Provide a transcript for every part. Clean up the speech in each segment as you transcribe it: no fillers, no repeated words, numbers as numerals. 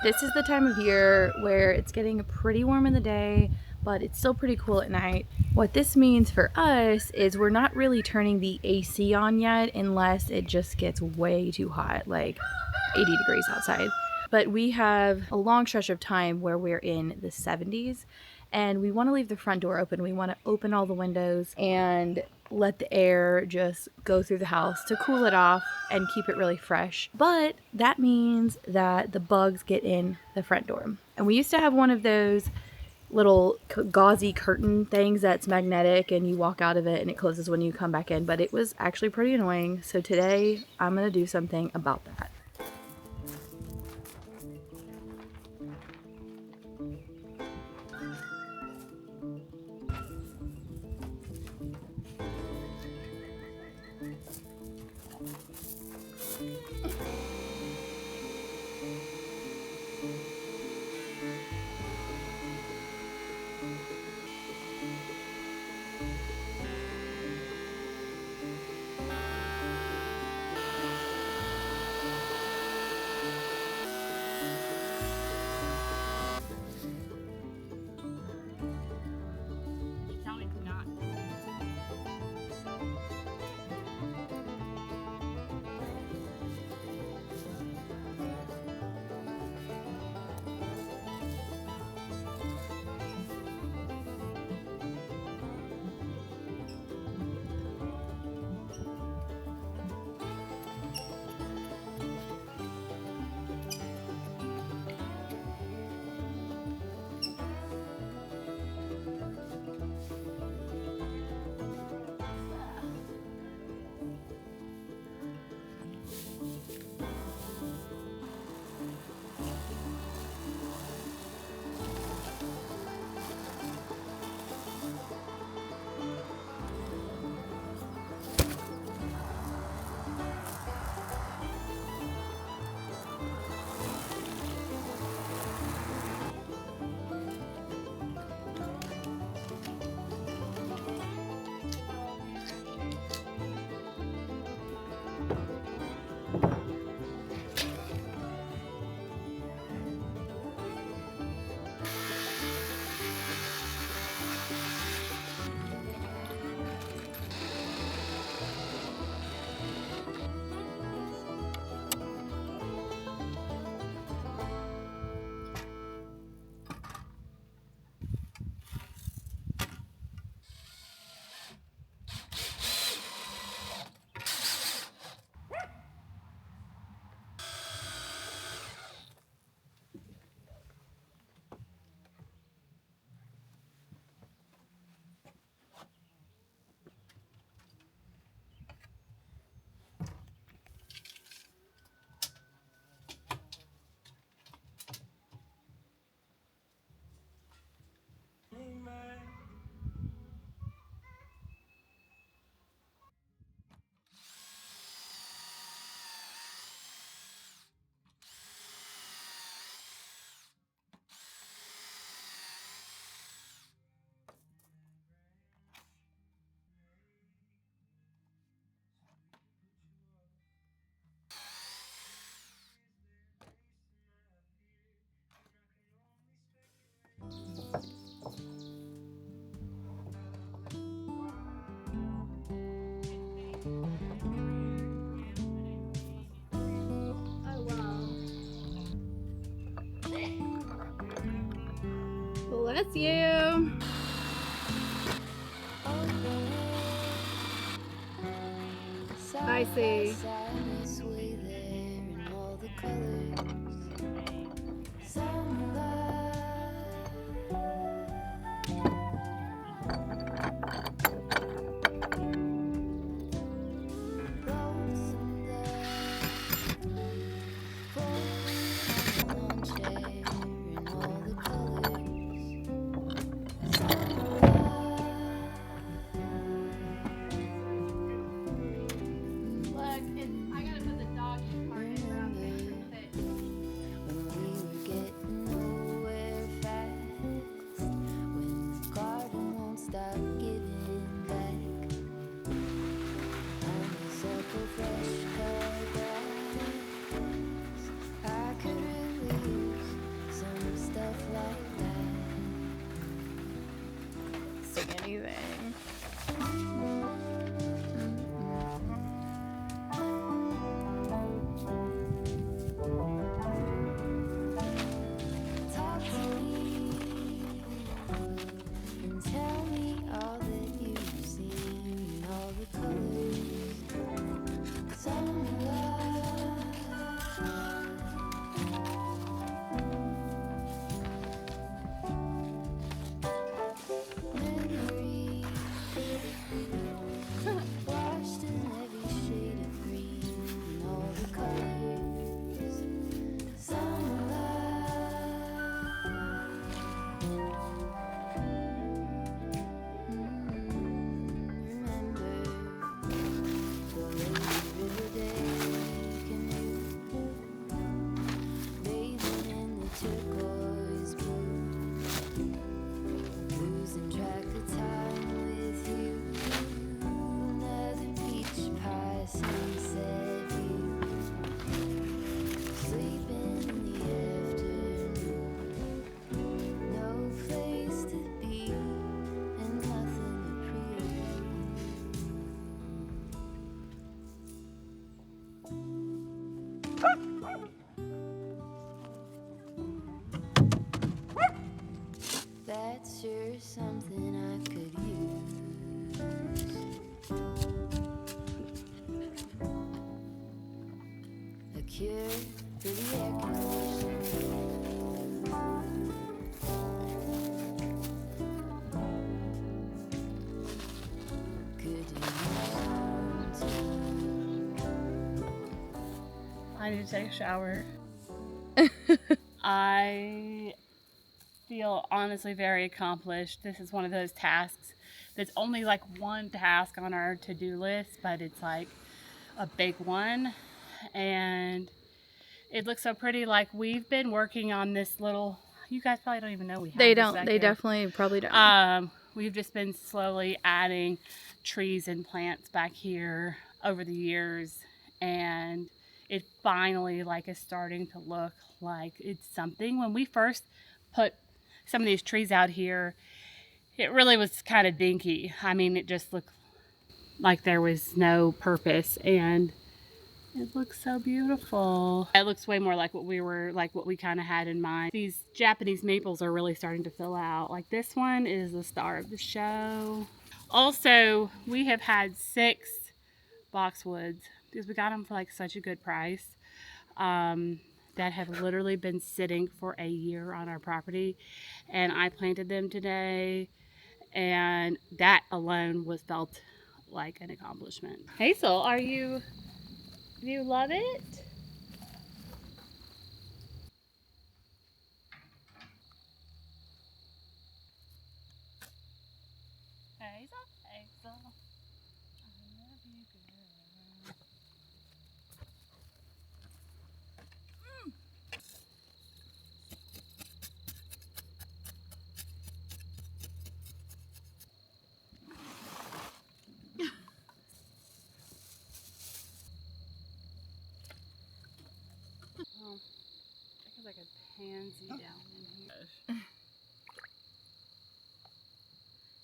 This is the time of year where it's getting pretty warm in the day, but it's still pretty cool at night. What this means for us is we're not really turning the AC on yet unless it just gets way too hot, like 80 degrees outside. But we have a long stretch of time where we're in the 70s and we want to leave the front door open. We want to open all the windows and let the air just go through the house to cool it off and keep it really fresh. But that means that the bugs get in the front door. And we used to have one of those little gauzy curtain things that's magnetic and you walk out of it and it closes when you come back in, but it was actually pretty annoying. So today I'm going to do something about that. Bless you. I see. cure for the air conditioner. Could I need to take a shower. I feel honestly very accomplished. This is one of those tasks that's only like one task on our to-do list, but it's like a big one. And it looks so pretty. Like, we've been working on this little, you guys probably don't even know we have They this don't. back They here. definitely probably don't. We've just been slowly adding trees and plants back here over the years, and it finally like is starting to look like it's something. When we first put some of these trees out here, it really was kind of dinky. I mean, it just looked like there was no purpose, and it looks so beautiful. It looks way more like what we kind of had in mind. These Japanese maples are really starting to fill out. Like, this one is the star of the show. Also, we have had 6 boxwoods because we got them for like such a good price, that have literally been sitting for a year on our property, and I planted them today, and that alone was felt like an accomplishment. Hazel, do you love it? Hazel, Hazel, I love you, girl. Oh, there's like a pansy down in here.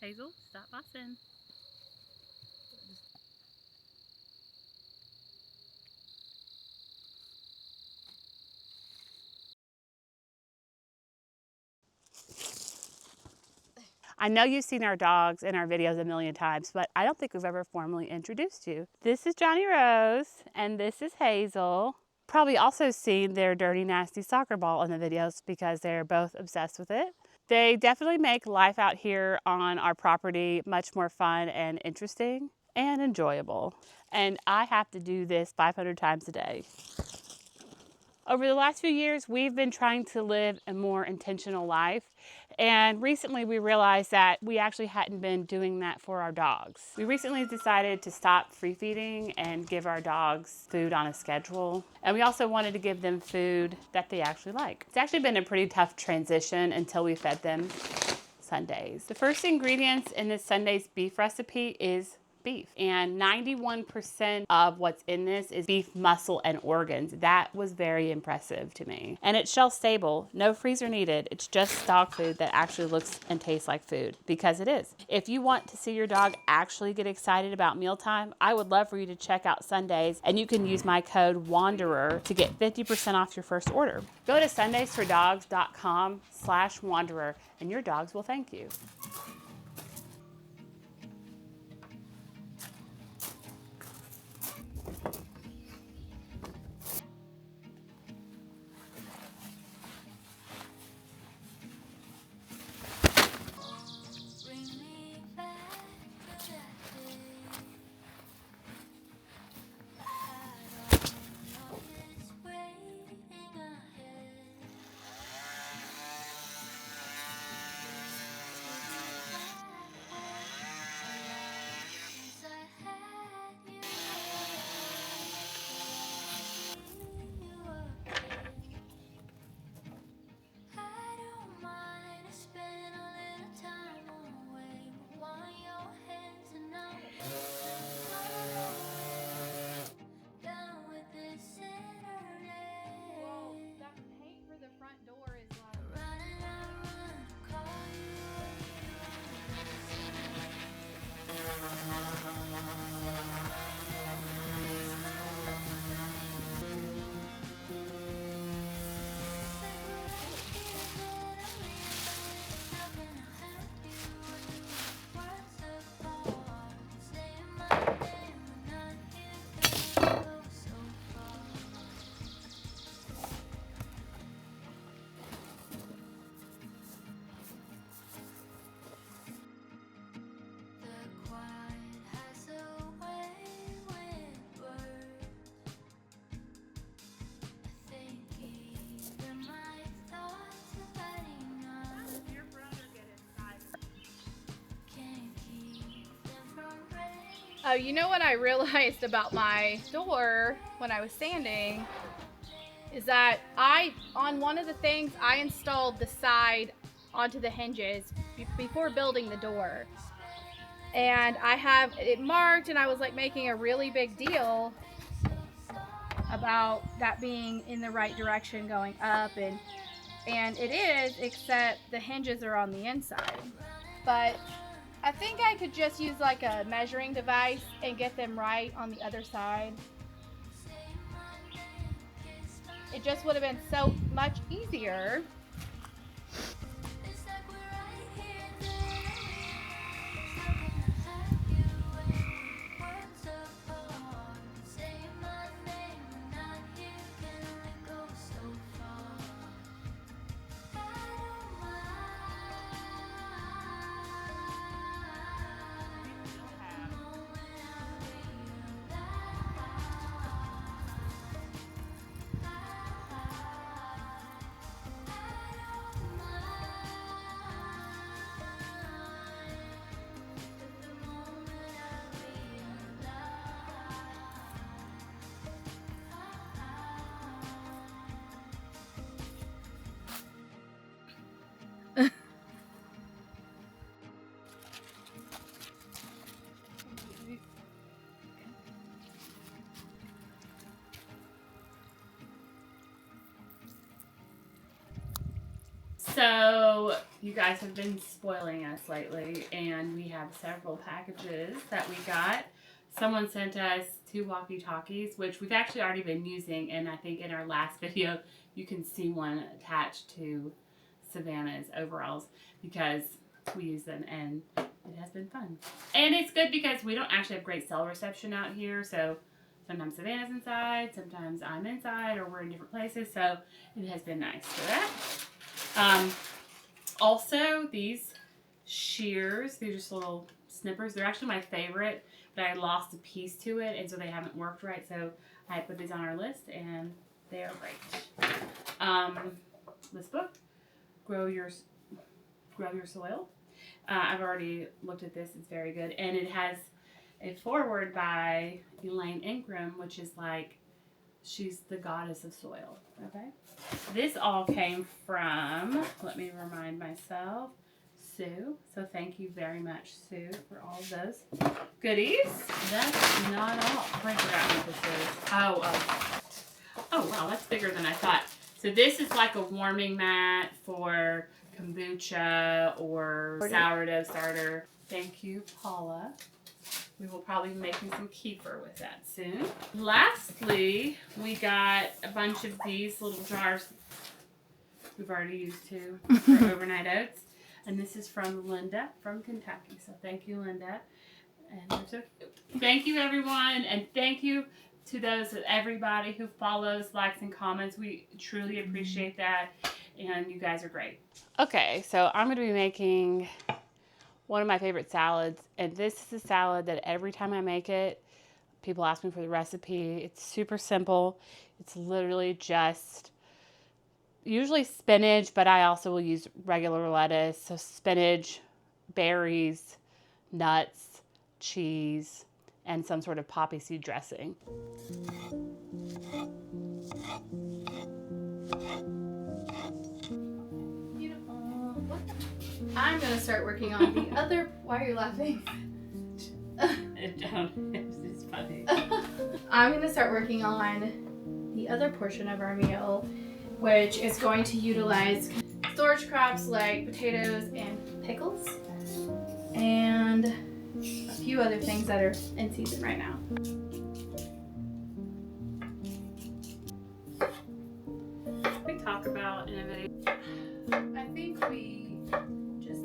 Hazel, stop fussing. I know you've seen our dogs in our videos a million times, but I don't think we've ever formally introduced you. This is Johnny Rose, and this is Hazel. Probably also seen their dirty, nasty soccer ball in the videos because they're both obsessed with it. They definitely make life out here on our property much more fun and interesting and enjoyable. And I have to do this 500 times a day. Over the last few years, we've been trying to live a more intentional life. And recently we realized that we actually hadn't been doing that for our dogs. We recently decided to stop free feeding and give our dogs food on a schedule. And we also wanted to give them food that they actually like. It's actually been a pretty tough transition until we fed them Sundays. The first ingredients in this Sunday's beef recipe is beef, and 91% of what's in this is beef muscle and organs. That was very impressive to me. And it's shelf stable, no freezer needed. It's just dog food that actually looks and tastes like food, because it is. If you want to see your dog actually get excited about mealtime, I would love for you to check out Sundays, and you can use my code WANDERER to get 50% off your first order. Go to sundaysfordogs.com/wanderer and your dogs will thank you. bring me back to that day. Had all this waiting ahead. Oh, you know what I realized about my door when I was sanding is that on one of the things, I installed the side onto the hinges before building the door. And I have it marked, and I was like making a really big deal about that being in the right direction going up, and it is, except the hinges are on the inside. But I think I could just use like a measuring device and get them right on the other side. It just would have been so much easier. It's like we're right here today. Still gonna have you when worlds apart. Saying my name when not here can only go so far. I don't mind the moment I So, you guys have been spoiling us lately, and we have several packages that we got. Someone sent us 2 walkie-talkies, which we've actually already been using, and I think in our last video, you can see one attached to Savannah's overalls because we use them, and it has been fun. And it's good because we don't actually have great cell reception out here, so sometimes Savannah's inside, sometimes I'm inside, or we're in different places, so it has been nice for that. Also, these shears, they're just little snippers. They're actually my favorite, but I lost a piece to it, and so they haven't worked right. So I put these on our list, and they are great. This book, Grow Your Soil. I've already looked at this. It's very good, and it has a foreword by Elaine Ingram, which is like, she's the goddess of soil. Okay. This all came from, let me remind myself, Sue. So thank you very much, Sue, for all of those goodies. That's not all. I forgot what this is. Oh, wow, that's bigger than I thought. So this is like a warming mat for kombucha or sourdough starter. Thank you, Paula. We will probably be making some kefir with that soon. Lastly, we got a bunch of these little jars. We've already used 2 for overnight oats. And this is from Linda from Kentucky. So thank you, Linda. And they're so cute. Thank you, everyone. And thank you to everybody who follows, likes, and comments. We truly appreciate that. And you guys are great. Okay, so I'm going to be making one of my favorite salads, and this is a salad that every time I make it, people ask me for the recipe. It's super simple. It's literally just usually spinach, but I also will use regular lettuce. So spinach, berries, nuts, cheese, and some sort of poppy seed dressing. I'm gonna start working on the other. Why are you laughing? It's funny. I'm gonna start working on the other portion of our meal, which is going to utilize storage crops like potatoes and pickles, and a few other things that are in season right now. We talk about in a video. I think we just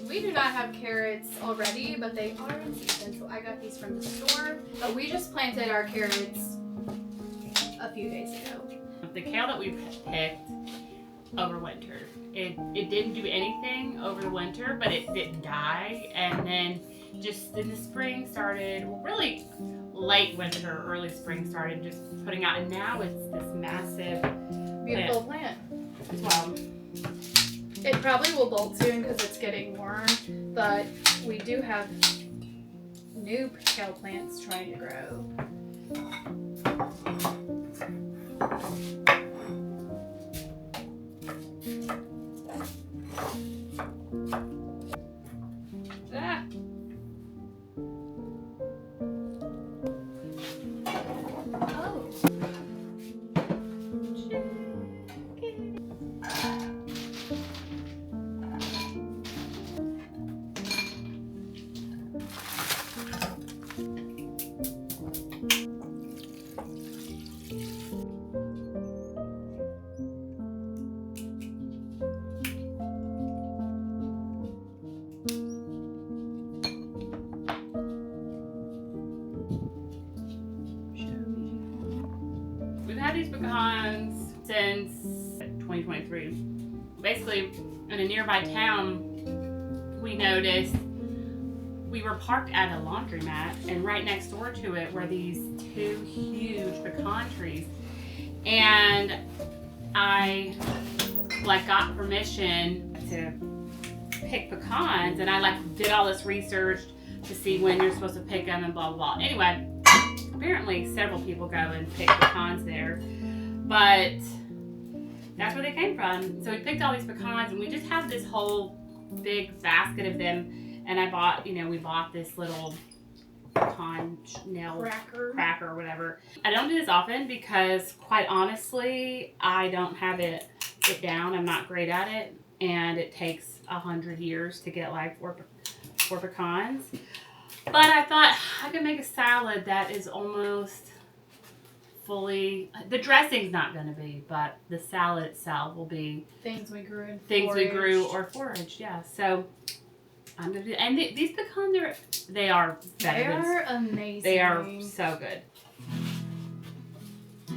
we do not have carrots already, but they are in season, so I got these from the store. But we just planted our carrots a few days ago. The kale that we picked overwintered. It didn't do anything over the winter, but it didn't die. And then just in the spring started, well, really late winter, early spring started just putting out. And now it's this massive, Beautiful plant. well, It probably will bolt soon because it's getting warm, but we do have new kale plants trying to grow. Ah. Oh. We've had these pecans since 2023. Basically, in a nearby town, we noticed we were parked at a laundromat, and right next door to it were these two huge pecan trees. And I got permission to pick pecans, and I did all this research to see when you're supposed to pick them and blah blah blah. Anyway, apparently several people go and pick pecans there, but that's where they came from. So we picked all these pecans, and we just have this whole big basket of them. And I bought, we bought this little pecan nail cracker or whatever. I don't do this often because, quite honestly, I don't have it down. I'm not great at it, and it takes 100 years to get four pecans. But I thought I could make a salad that is almost fully. The dressing's not going to be, but the salad itself will be Things we grew in things we grew forage. or foraged. Yeah, so I'm gonna do. And these pecans they are better They than are amazing. they are so good. So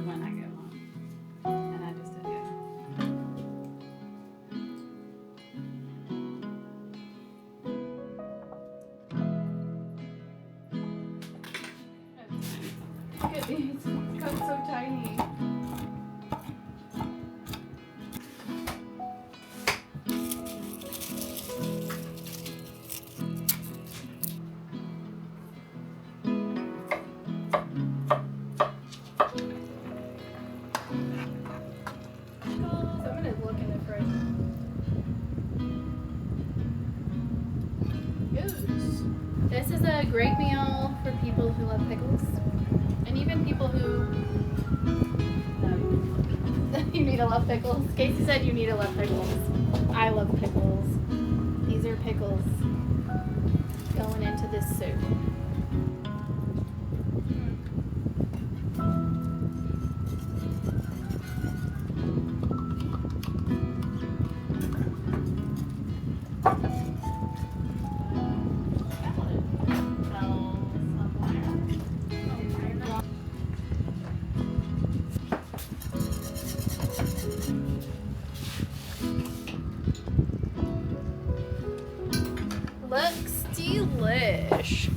when I go home, and I just did it. Look at these. It's got so tiny. So I'm gonna look in the fridge. Yes. This is a great meal for people who love pickles, and even people who you need to love pickles. Casey said you need to love pickles. I love pickles. These are pickles going into this soup. Looks delish.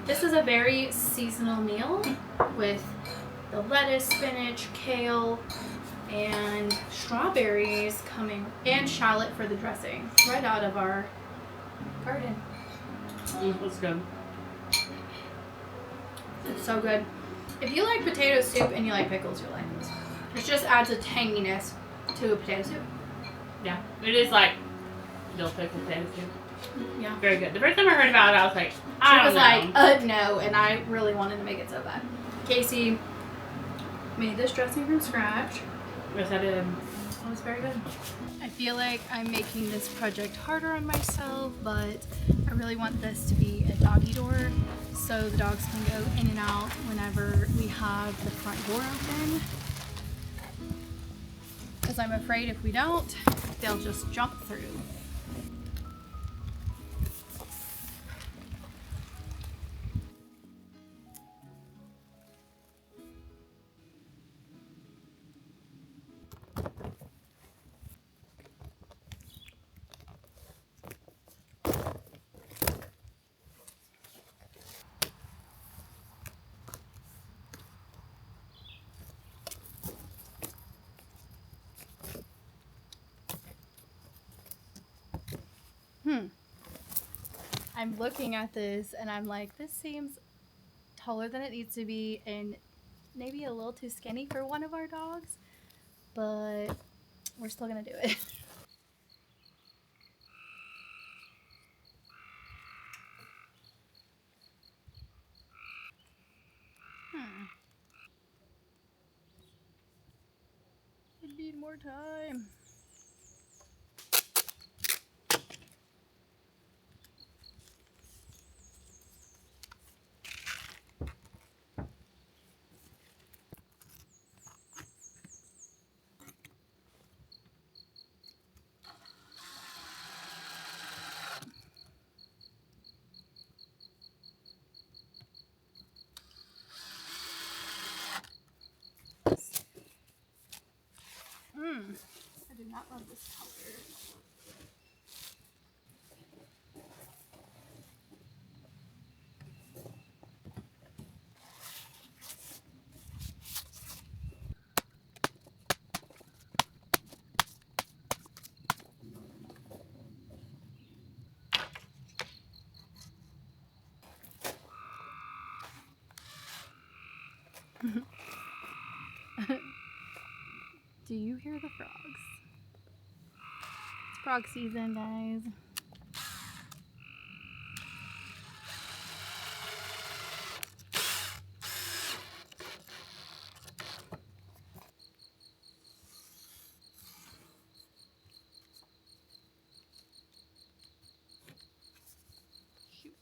This is a very seasonal meal with the lettuce, spinach, kale, and strawberries coming, and shallot for the dressing, right out of our garden. Let's go. It's so good. If you like potato soup and you like pickles, you'll like this. It just adds a tanginess to a potato soup. Yeah, it is like dill pickle potato soup. Yeah. Very good. The first time I heard about it, I was like, She I was don't know. like, no, and I really wanted to make it so bad. Casey made this dressing from scratch. Yes, I did. It was very good. I feel like I'm making this project harder on myself, but I really want this to be a doggy door so the dogs can go in and out whenever we have the front door open. Because I'm afraid if we don't, they'll just jump through. I'm looking at this and I'm like, this seems taller than it needs to be and maybe a little too skinny for one of our dogs, but we're still gonna do it. I need more time. I do not love this color. Do you hear the frogs? It's frog season, guys. Shoot.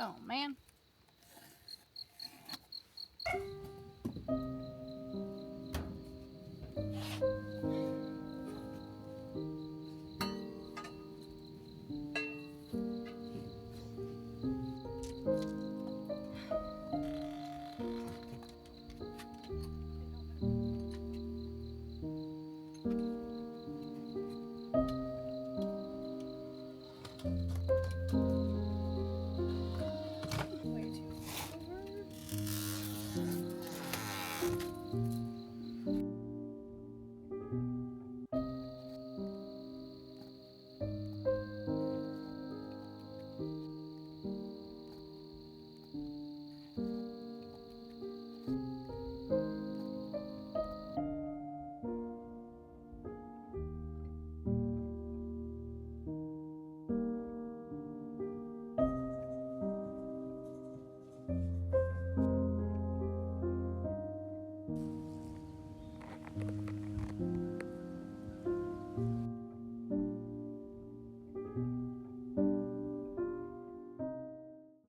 Oh man.